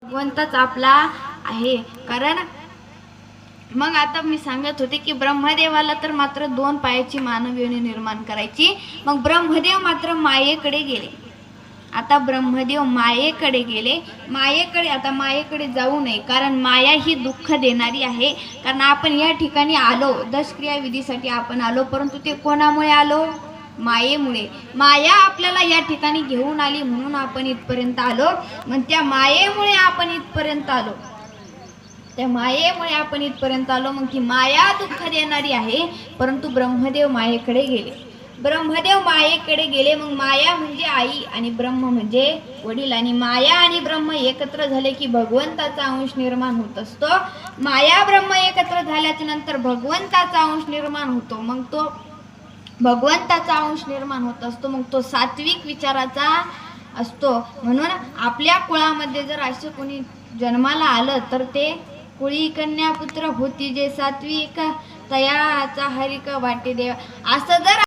भगवंतच आपला आहे. कारण मग आता मी सांगत होते की ब्रह्मदेवाला तर मात्र 2 पायाची मानव योनी निर्माण करायची. मग ब्रह्मदेव मात्र मायेकडे गेले. आता ब्रह्मदेव मायेकडे गेले. आता मायेकडे जाऊ नये, कारण माया ही दुःख देणारी आहे. कारण आपण या ठिकाणी आलो, दशक्रिया विधीसाठी आपण आलो, परंतु ते कोणामुळे आलो? मायेमुळे. माया आपल्याला या ठिकाणी घेऊन आली म्हणून आपण इथपर्यंत आलो. मग त्या मायेमुळे आपण इथपर्यंत आलो. मग ती माया दुःख देणारी आहे. परंतु ब्रह्मदेव मायेकडे गेले. मग माया म्हणजे आई आणि ब्रह्म म्हणजे वडील. आणि माया आणि ब्रह्म एकत्र झाले की भगवंताचा अंश निर्माण होत असतो. माया ब्रह्म एकत्र झाल्याच्या नंतर भगवंताचा अंश निर्माण होतो. मग तो भगवंताचा अंश निर्माण होत असतो. मग तो सात्विक विचाराचा असतो. म्हणून आपल्या कुळामध्ये जर असे कोणी जन्माला आलं तर ते कुळी कन्या पुत्र होती जे सात्विक, तयाचा हरिक वाटे देवा. असं जर